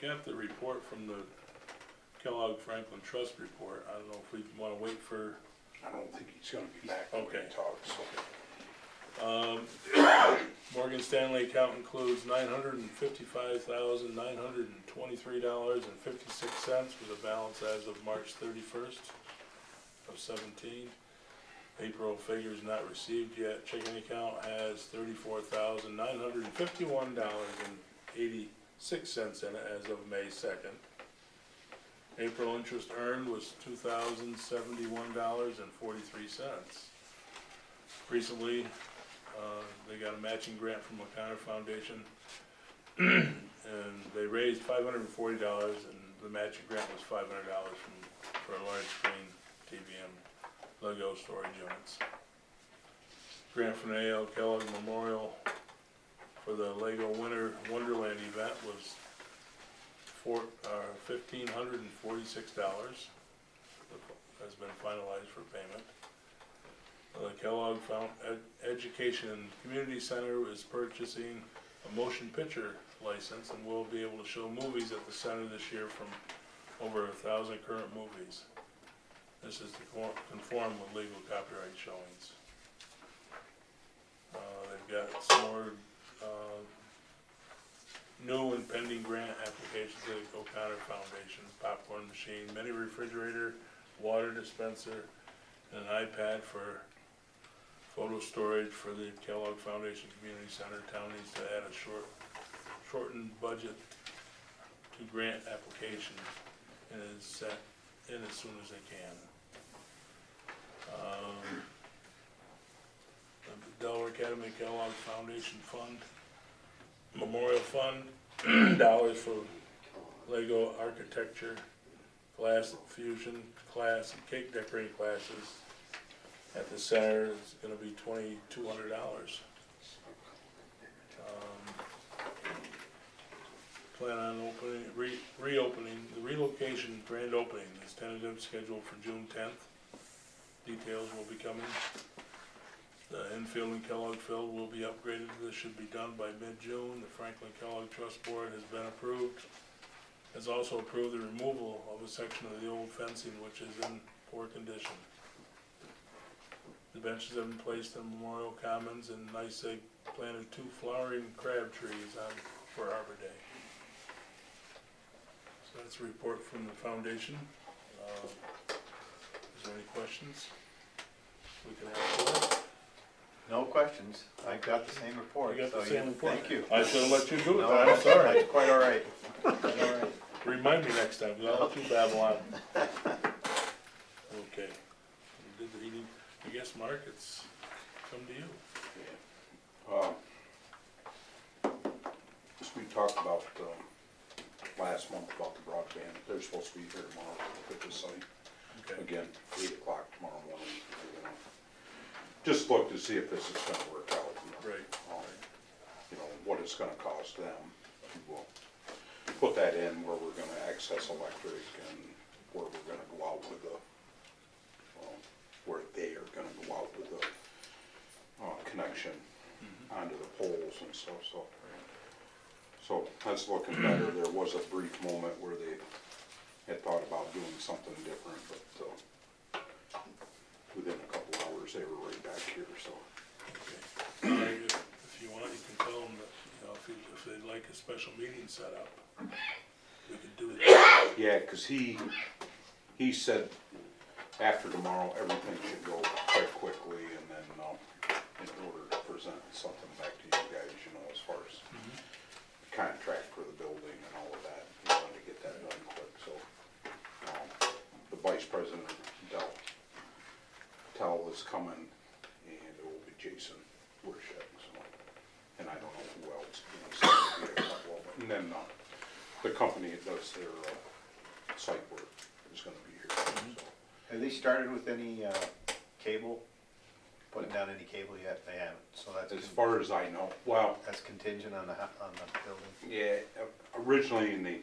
got the report from the Kellogg Franklin Trust report. I don't know if we want to wait for. I don't think he's gonna be back when Okay. he talks. Morgan Stanley account includes $955,923.56 with a balance as of March 31st of 17. April figures not received yet. Checking account has $34,951.86 in it as of May 2nd. April interest earned was $2,071.43. Recently, they got a matching grant from O'Connor Foundation, and they raised $540, and the matching grant was $500 for a large screen TV and Lego storage units. Grant from the A.L. Kellogg Memorial for the Lego Winter Wonderland event was $1,546. Has been finalized for payment. The Kellogg Education and Community Center is purchasing a motion picture license and will be able to show movies at the center this year from over 1,000 current movies. This is to conform with legal copyright showings. They've got some more new and pending grant applications at the O'Connor Foundation: popcorn machine, mini refrigerator, water dispenser, and an iPad for photo storage for the Kellogg Foundation Community Center. Town needs to add a shortened budget to grant application and is set in as soon as they can. The Delaware Academy Kellogg Foundation Fund, Memorial Fund, dollars for Lego architecture, glass fusion class, and cake decorating classes at the center is going to be $2,200. Plan on reopening, the relocation grand opening is tentative scheduled for June 10th. Details will be coming. The infield in Kellogg Field will be upgraded. This should be done by mid-June. The Franklin Kellogg Trust Board has been approved. Has also approved the removal of a section of the old fencing which is in poor condition. The benches have been placed in Memorial Commons, and NYSEG planted 2 flowering crab trees for Arbor Day. So that's a report from the foundation. Is there any questions we can answer that? No questions. I got the same report. You got the so same report? Thank you. I should have let you do it, No, I'm sorry. That's quite all right. Quite all right. Remind me next time, 'cause I'll let you babble on. Okay. I guess, Mark, it's come to you. As we talked about last month about the broadband, they're supposed to be here tomorrow to look at the site. Okay. Again, 8 o'clock tomorrow morning. We're gonna just look to see if this is gonna work out. Right. You know, what it's gonna cost them. We'll put that in where we're gonna access electric and where we're gonna go out with the, where they are gonna go out with the connection onto the poles and stuff, so that's looking better. There was a brief moment where they had thought about doing something different, but within a couple hours they were right back here, so. Okay. If you want, you can tell them that, you know, if they'd like a special meeting set up, we could do that. Yeah, 'cause he said after tomorrow, everything should go quite quickly, and then in order to present something back to you guys, you know, as far as the contract for the building and all of that, he wanted to get that done quick, so. The vice president, Tell is coming, and it will be Jason Werschek, so, and I don't know who else, and then the company that does their site work is gonna be here, so. Have they started with any cable? Putting down any cable yet? They haven't. So that's As far as I know, well, that's contingent on the building. yeah, originally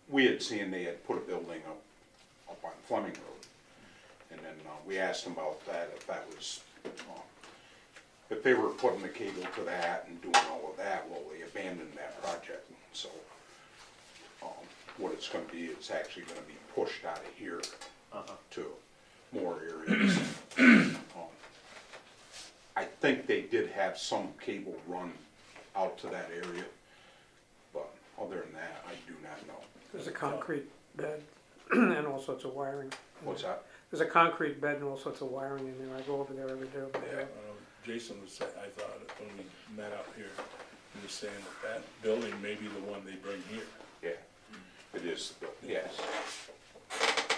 we had seen they had put a building up on Fleming Road, and then we asked them about that, if that was, if they were putting the cable to that and doing all of that. Well, they abandoned that project, so what it's gonna be, it's actually gonna be pushed out of here Uh-huh. to more areas. Um, I think they did have some cable run out to that area, but other than that, I do not know. There's a concrete bed and all sorts of wiring. What's that? There's a concrete bed and all sorts of wiring in there. I go over there every day. Jason was saying, I thought, when we met out here, he was saying that that building may be the one they bring here. Yeah, it is, yes.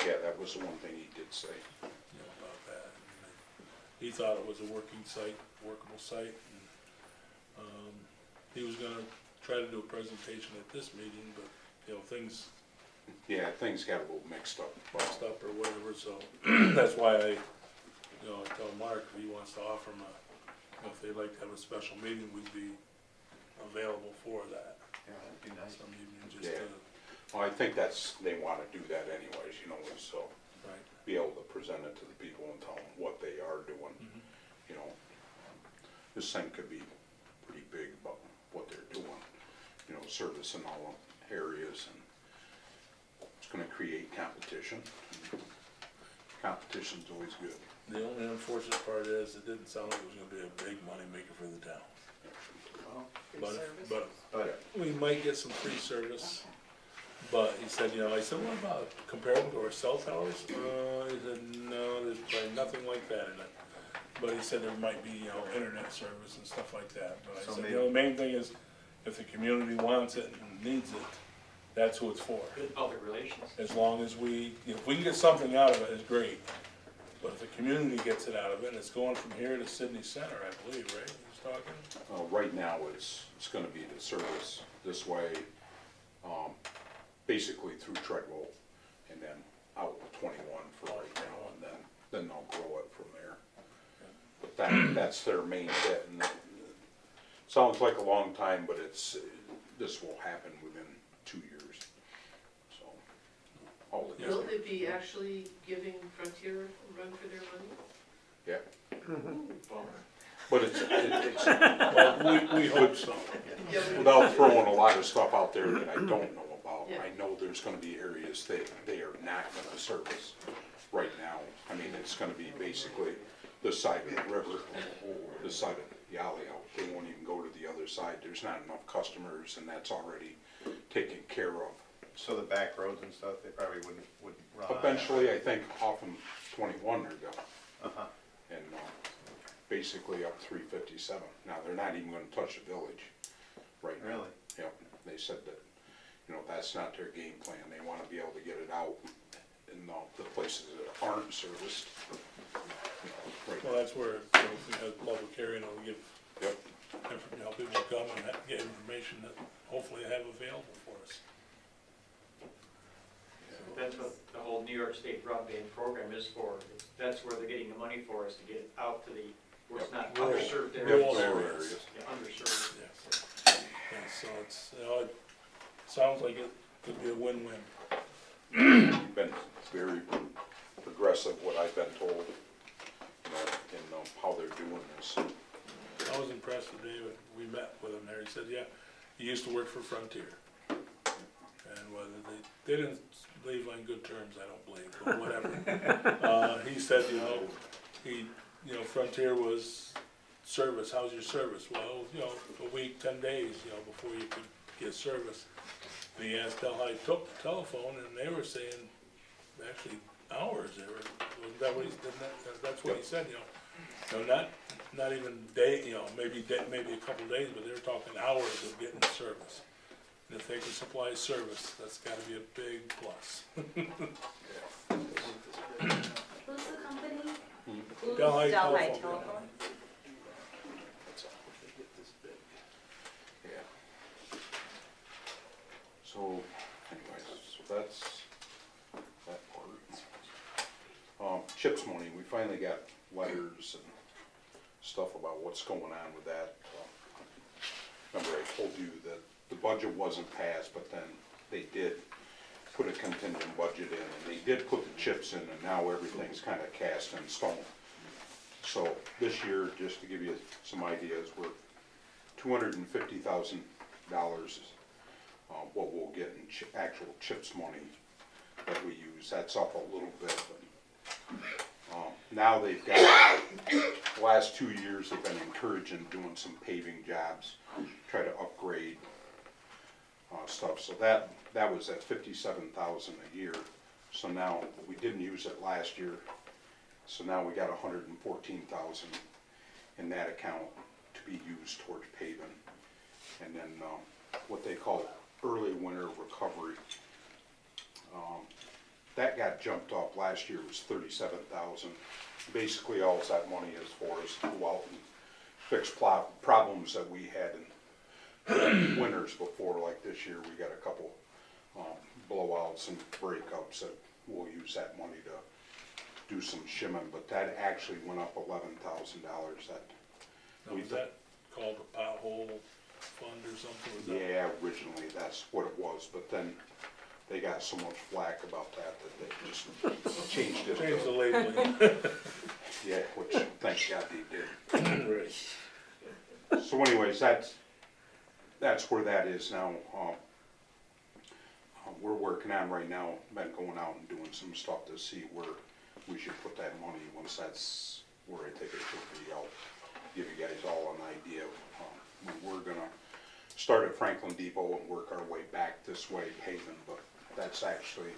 Yeah, that was the one thing he did say. You know, about that. He thought it was a working site, workable site, and, he was gonna try to do a presentation at this meeting, but, you know, things Yeah, things got a little mixed up. boxed up or whatever, so that's why I tell Mark if he wants to offer him if they'd like to have a special meeting, we'd be available for that. Yeah, that'd be nice. Some evening, just Yeah. to, Well, I think they wanna do that anyways, you know, so right. be able to present it to the people and tell them what they are doing. Mhm. You know, this thing could be pretty big about what they're doing, you know, servicing all the areas, and it's gonna create competition. Competition's always good. The only unfortunate part is, it didn't sound like it was gonna be a big money maker for the town. Well, But but we might get some free service. But he said, I said, what about comparable to our cell towers? He said, no, there's probably nothing like that in it. But he said there might be, internet service and stuff like that. But I So said, maybe- the main thing is, if the community wants it and needs it, that's who it's for. Good public relations. As long as if we can get something out of it, it's great. But if the community gets it out of it, and it's going from here to Sydney Center, I believe, right? He was talking? Right now, it's gonna be the service this way, basically through Treadwell, and then out to 21 for right now, and then they'll grow it from there. But that's their main bit, and it sounds like a long time, but this will happen within 2 years, so. All it Will is, they be actually giving Frontier a run for their money? yeah, Bummer. but it's, Well, we hope so. Yeah, we- without throwing a lot of stuff out there that I don't know about, Yeah. I know there's gonna be areas that they are not gonna service right now. I mean, it's gonna be basically this side of the river, this side of the alley out. They won't even go to the other side. There's not enough customers, and that's already taken care of. so the back roads and stuff, they probably wouldn't run on that. Eventually, I think off of 21 they're going, Uh-huh. and basically up 357. Now, they're not even gonna touch the village right now. Really? Yep, they said that, that's not their game plan. They wanna be able to get it out in the places that aren't serviced. Right. Well, that's where, if we have public hearing, it'll give, Yep, people come and get information that hopefully they have available for us. That's what the whole New York State broadband program is for. That's where they're getting the money for, is to get it out to where it's not Rural- underserved rural areas. areas. Yeah, underserved. Yes. Yeah, so it's, it sounds like it could be a win-win. you've been very progressive, what I've been told, in how they're doing this. I was impressed with David. We met with him there. He said, yeah, he used to work for Frontier. And whether they didn't leave on good terms, I don't believe, but whatever. He said, Frontier was service. How's your service? Well, a week, 10 days, before you could get service. And he asked how high took the telephone, and they were saying, actually, hours. Wasn't that what he said? That's what he said, not even day, maybe a couple days, but they're talking hours of getting service. And if they can supply service, that's gotta be a big plus. Who's the company? Who's Delhi Delhi Telephone. Telephone? Yeah. So, anyways, so that's that part. CHIPS money, we finally got letters and stuff about what's going on with that. Remember I told you that the budget wasn't passed, but then they did put a contingent budget in, and they did put the CHIPS in, and now everything's kind of cast in stone. So this year, just to give you some ideas, we're $250,000 what we'll get in actual CHIPS money that we use, that's up a little bit, but, now they've got, the last 2 years, they've been encouraging doing some paving jobs, try to upgrade, stuff, so that was at 57,000 a year, so now, we didn't use it last year, so now we got 114,000 in that account to be used towards paving, and then, what they call early winter recovery. That got jumped up, last year was 37,000. Basically, all that money is for is to go out and fix problems that we had in winters before, like this year, we got a couple blowouts and breakups that we'll use that money to do some shimming, but that actually went up $11,000. Now, was that called a pothole fund or something? Was that- Yeah, originally that's what it was, but then they got so much flack about that they just changed it. Change the labeling. Yeah, which thank God they did. Right. So anyways, that's where that is now. We're working on right now, been going out and doing some stuff to see where we should put that money. Once that's where I think it should be, I'll give you guys all an idea. We're gonna start at Franklin Depot and work our way back this way paving, but that's actually,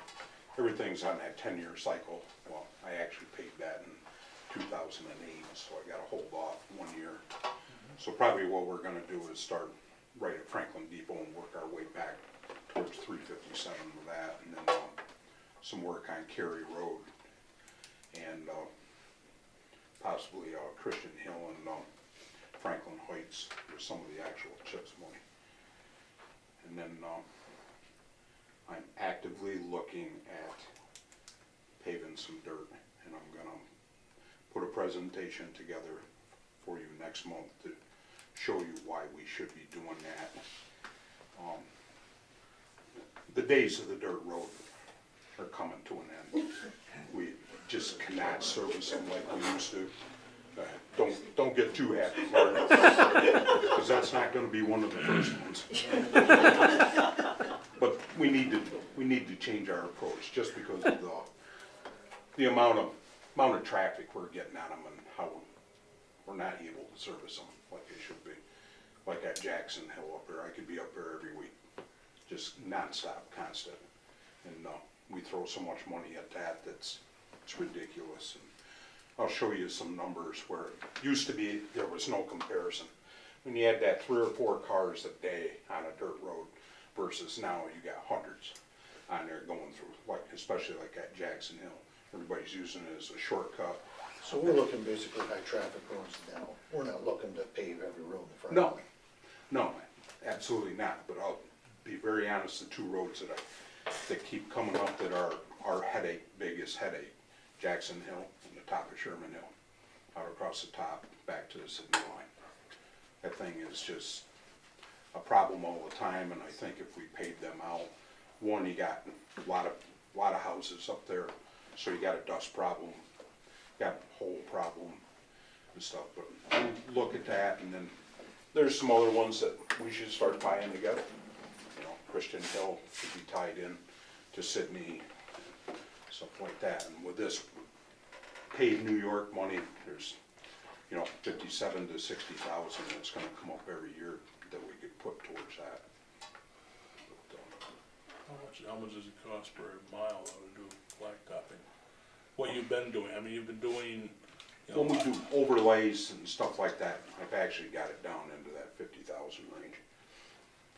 everything's on that 10-year cycle. Well, I actually paid that in 2008, so I gotta hold off 1 year. So probably what we're gonna do is start right at Franklin Depot and work our way back towards 357 with that, and then some work on Cary Road and possibly Christian Hill and Franklin Heights with some of the actual CHIPS money. And then I'm actively looking at paving some dirt, and I'm gonna put a presentation together for you next month to show you why we should be doing that. The days of the dirt road are coming to an end. We just cannot service them like we used to. Don't get too happy, because that's not going to be one of the first ones. But we need to change our approach, just because of the amount of traffic we're getting on them and how we're not able to service them like they should be. Like at Jackson Hill up there, I could be up there every week, just nonstop, constant, and we throw so much money at that it's ridiculous. And I'll show you some numbers where it used to be there was no comparison. When you had that 3 or 4 cars a day on a dirt road versus now you got hundreds on there going through, like especially like at Jackson Hill. Everybody's using it as a shortcut. So we're looking basically high traffic roads now. We're not looking to pave every road in front of No, no, absolutely not. But I'll be very honest, the 2 roads that keep coming up that are our biggest headache, Jackson Hill and the top of Sherman Hill, out across the top, back to the Sydney line. That thing is just a problem all the time, and I think if we paved them out, one, you got a lot of houses up there, so you got a dust problem, got a hole problem and stuff, but we'll look at that, and then there's some other ones that we should start tying together. You know, Christian Hill should be tied in to Sydney, stuff like that. And with this paid New York money, there's, you know, 57 to 60,000 that's going to come up every year that we could put towards that. But, How much does it cost per mile though to do blacktopping? What you've been doing, I mean, you've been doing, you know, when we do overlays and stuff like that, I've actually got it down into that 50,000 range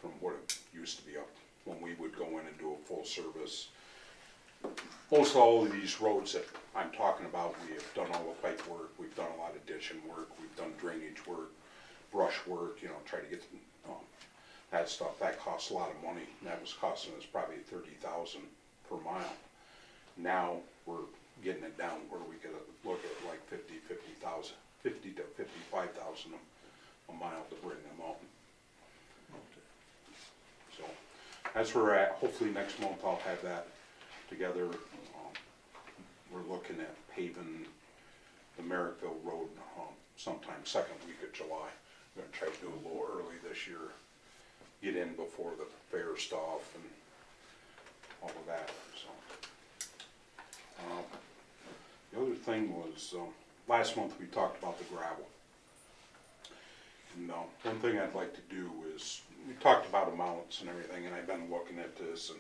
from what it used to be up when we would go in and do a full service. Most all of these roads that I'm talking about, we have done all the pipe work, we've done a lot of ditching work, we've done drainage work, brush work, you know, try to get that stuff. That costs a lot of money, and that was costing us probably 30,000 per mile. Now we're getting it down where we could look at like 50 to 55,000 a mile to bring them up. So that's where we're at. Hopefully next month I'll have that together. We're looking at paving the Merrickville Road sometime second week of July. We're going to try to do it a little early this year. get in before the fair stuff and all of that, so. The other thing was, last month we talked about the gravel. And one thing I'd like to do is, we talked about amounts and everything, and I've been looking at this and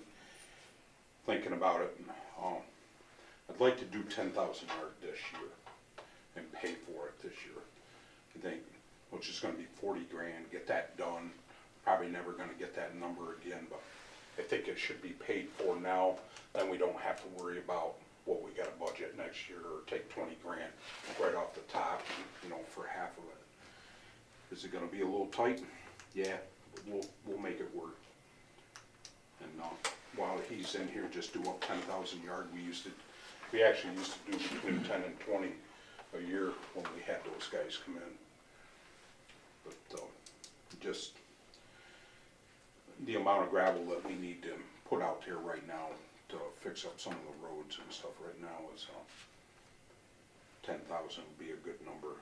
thinking about it. And, I'd like to do 10,000 yard this year and pay for it this year. I think, which is gonna be 40 grand, get that done. Probably never gonna get that number again, but I think it should be paid for now. Then we don't have to worry about what we gotta budget next year, or take 20 grand right off the top, you know, for half of it. Is it gonna be a little tight? Yeah, but we'll make it work. And while he's in here, just do up 10,000 yard. We actually used to do between 10 and 20 a year when we had those guys come in. But just the amount of gravel that we need to put out here right now to fix up some of the roads and stuff right now is 10,000 would be a good number.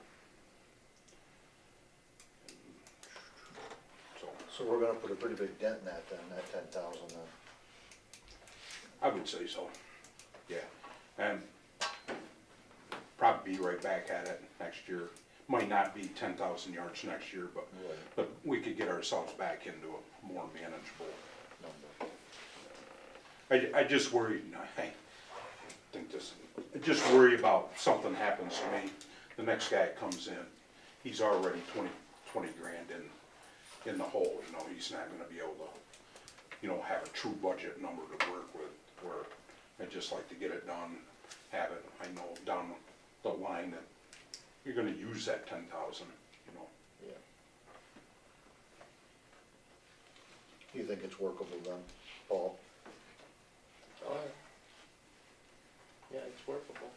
So we're gonna put a pretty big dent in that then, that 10,000 then. I would say so, yeah. And probably be right back at it next year. Might not be 10,000 yards next year, but we could get ourselves back into a more manageable Number. I just worry, I just worry about something happens to me. The next guy comes in, he's already 20 grand in the hole, you know, he's not gonna be able to, you know, have a true budget number to work with, where I'd just like to get it done, have it, I know down the line that you're gonna use that 10,000, you know. Yeah. You think it's workable then, Paul? Yeah, it's workable.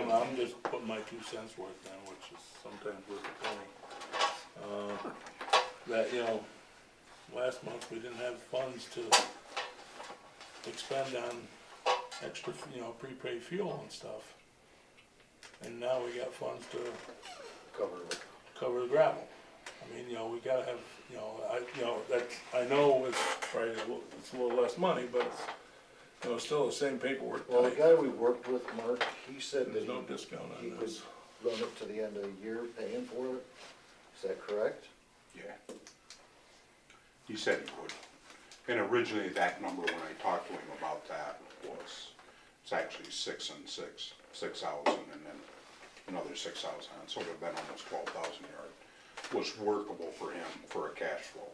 I'm just putting my 2 cents worth down, which is sometimes worth a penny. That, you know, last month we didn't have funds to expend on extra, you know, prepaid fuel and stuff. And now we got funds to cover the gravel. I mean, you know, we gotta have, you know, I know it's probably it's a little less money, but it's, you know, still the same paperwork. Well, the guy we worked with, Mark, he said that There's no discount he on could this. run it to the end of the year paying for it. Is that correct? Yeah. He said he would. And originally that number, when I talked to him about that, it's actually 6 and 6, 6,000 and then another 6,000, so it would have been almost 12,000 yards. Was workable for him for a cash flow.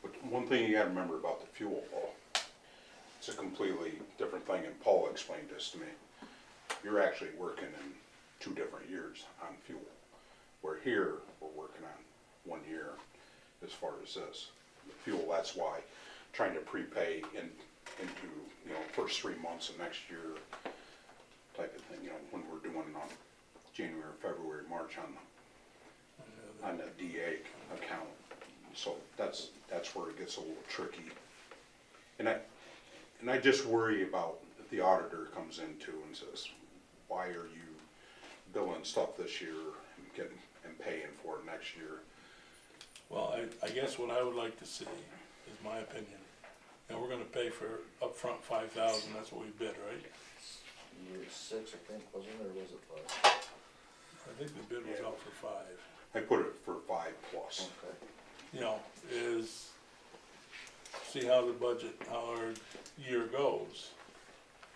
But one thing you gotta remember about the fuel, Paul, it's a completely different thing, and Paul explained this to me. You're actually working in 2 different years on fuel. Where here, we're working on 1 year as far as this. The fuel, that's why trying to prepay into, you know, first 3 months of next year type of thing, you know, when we're doing January, February, March on the DA account. So that's where it gets a little tricky. And I just worry about if the auditor comes in too and says, why are you billing stuff this year and paying for it next year? Well, I guess what I would like to see, is my opinion, and we're gonna pay for upfront 5,000, that's what we bid, right? Year 6, I think, wasn't it, or was it 5? I think the bid was out for 5. I put it for 5 plus. Okay. You know, is, see how the budget, how our year goes.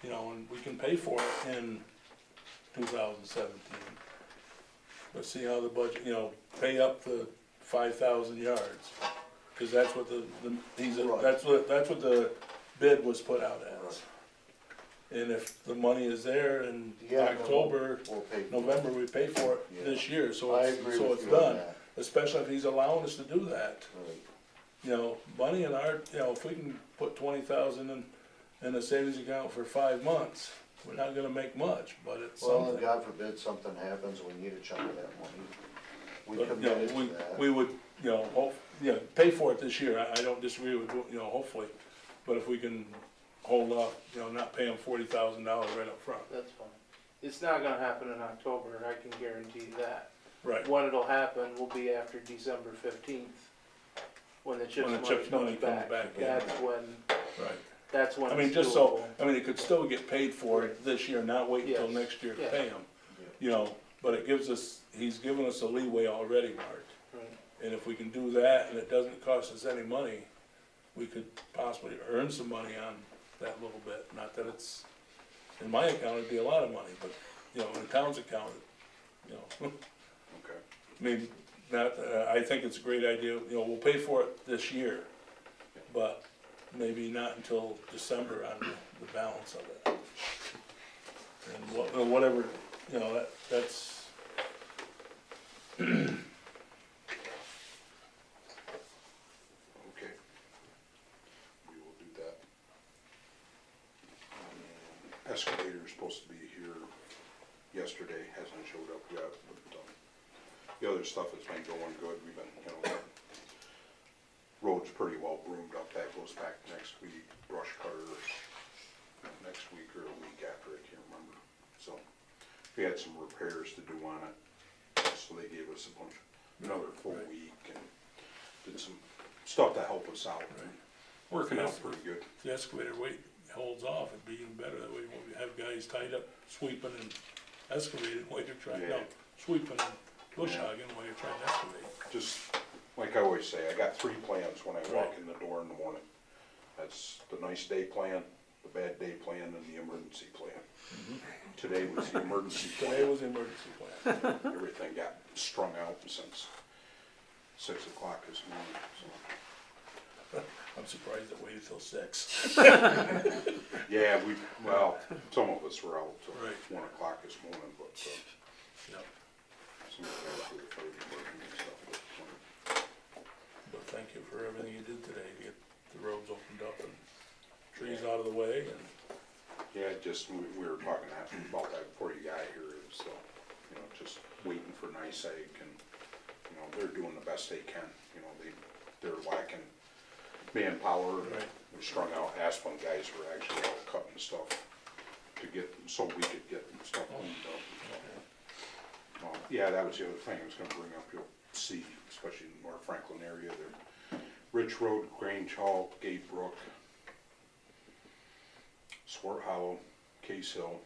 You know, and we can pay for it in 2017. But see how the budget, you know, pay up the 5,000 yards. Cause that's what Right. that's what the bid was put out as. And if the money is there in Yeah, October, We'll pay for it. November, we pay for it Yeah. this year, so I it's, agree so with it's you on done. that. Especially if he's allowing us to do that. Right. You know, money in our, you know, if we can put 20,000 in a savings account for 5 months, we're not gonna make much, but it's Well, and something. God forbid something happens, we need a chunk of that money. We But, you know, committed to that. we would, you know, yeah, pay for it this year, I don't disagree with, you know, hopefully, but if we can hold off, you know, not pay them $40,000 right up front. That's fine. It's not gonna happen in October, I can guarantee you that. Right, When it'll happen will be after December 15th, when the CHIPS when the money CHIPS money comes comes back. back, yeah, That's right. when I mean, it's just so, doable. I mean, it could still get paid for it this year, not wait until Yes. next year to Yeah. pay them. You know, but it gives us, he's given us a leeway already, Mark. Right. And if we can do that and it doesn't cost us any money, we could possibly earn some money on that little bit. Not that it's, in my account, it'd be a lot of money, but, you know, in the town's account, you know. Okay. I mean, not, I think it's a great idea, you know, we'll pay for it this year, but maybe not until December on the balance of it. And whatever, you know, that's. Okay. We will do that. Excavator's supposed to be here yesterday, hasn't showed up yet, but, the other stuff has been going good, we've been, you know, road's pretty well broomed up, that goes back next week, brush cutter next week or a week after, I can't remember. So, we had some repairs to do on it, so they gave us a bunch, another full Right. week, and did some stuff to help us out. Right. Working out Yes. pretty good. If the excavator weight holds off, it'd be even better, that way we won't have guys tied up sweeping and excavating while you're trying, no, Yeah. sweeping and bush Yeah. hogging while you're trying to excavate. Just, like I always say, I got 3 plans when I walk Right. in the door in the morning. That's the nice day plan, the bad day plan, and the emergency plan. Today was the emergency Today plan. was the emergency plan. Everything got strung out since 6 o'clock this morning, so. I'm surprised it waited till 6. Yeah, well, some of us were out till Right. 1 o'clock this morning, but, Yep. some of us were for the emergency and stuff, but, But thank you for everything you did today to get the roads opened up and trees out of the way and. yeah, just, we were talking about that before you got here, so, you know, just waiting for NICEAG, and, you know, they're doing the best they can, you know, they're lacking manpower, and Right. they're strung out. Aspen guys were actually out cutting stuff to get, so we could get stuff cleaned up, so. Yeah, that was the other thing I was gonna bring up, you'll see, especially in the North Franklin area, there, Rich Road, Grange Hall, Gate Brook, Swart Hollow, Case Hill,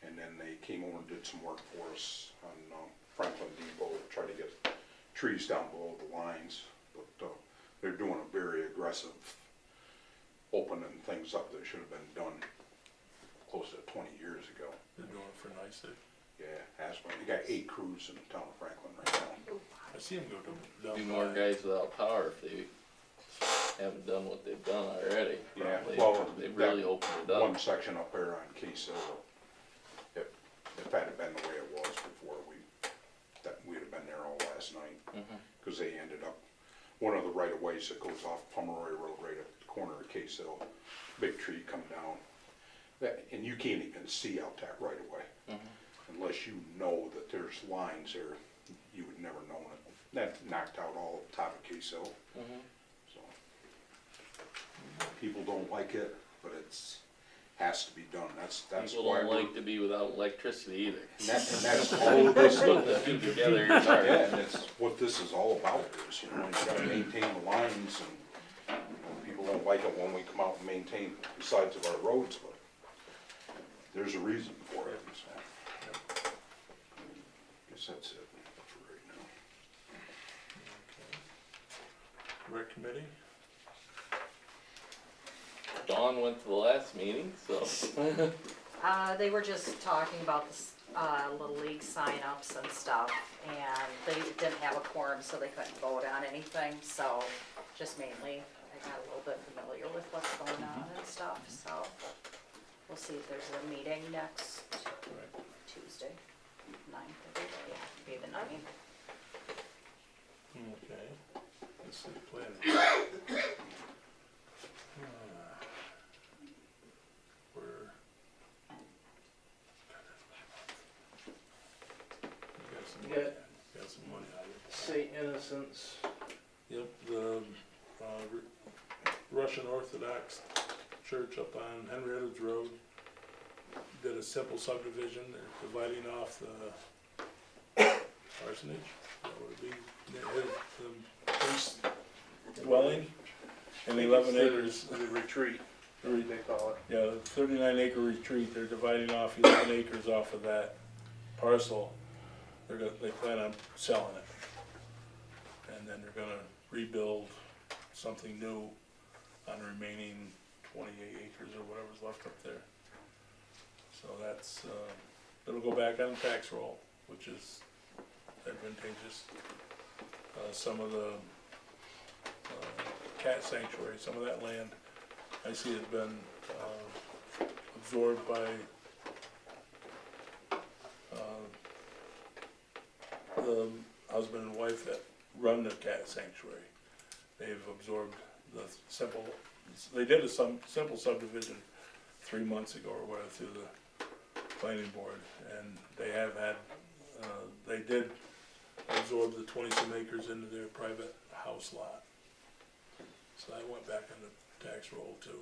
and then they came over and did some work for us on Franklin Depot, tried to get trees down below the lines, but they're doing a very aggressive opening things up that should have been done close to 20 years ago. They're doing it for NICEAG. Yeah, Aspen, they got 8 crews in the town of Franklin right now. I see them go down. Be more guys without power if they haven't done what they've done already. Yeah, They- well, They've really that opened it one up. section up there on Case Hill, if that had been the way it was before, we'd have been there all last night. Mhm. Cause they ended up, one of the right of ways that goes off Pomeroy Road right at the corner of Case Hill, big tree come down. And you can't even see out that right of way. Unless you know that there's lines there, you would never know it. That knocked out all the top of Case Hill, so. People don't like it, but has to be done, that's People why don't we're. like to be without electricity either. And that's all this, Put the two together, it's hard. yeah, and it's what this is all about, is, you know, you gotta maintain the lines, and, you know, people don't like it when we come out and maintain the sides of our roads, but there's a reason for it, so. Guess that's it for right now. Rec committee? Dawn went to the last meeting, so. They were just talking about this, Little League signups and stuff, and they didn't have a quorum, so they couldn't vote on anything, so just mainly, I got a little bit familiar with what's going on and stuff, so we'll see if there's a meeting next Tuesday, 9th, I think, yeah, be the 9th. Okay. Let's see, planning. We're. You got Got some money out of it. St. Innocents Yep, the Russian Orthodox Church up on Henrietta's Road did a simple subdivision. They're dividing off the parsonage, that would be the priest's dwelling, and 11 acres. The retreat, Re- they call it. Yeah, 39-acre retreat, they're dividing off 11 acres off of that parcel. They plan on selling it. And then they're gonna rebuild something new on the remaining 28 acres or whatever's left up there. So that's, it'll go back on the tax roll, which is advantageous. Some of the cat sanctuary, some of that land, I see has been absorbed by the husband and wife that run the cat sanctuary. They've absorbed the simple, they did a simple subdivision 3 months ago or whatever through the planning board, and they have had, they did absorb the 20-some acres into their private house lot. So that went back on the tax roll too.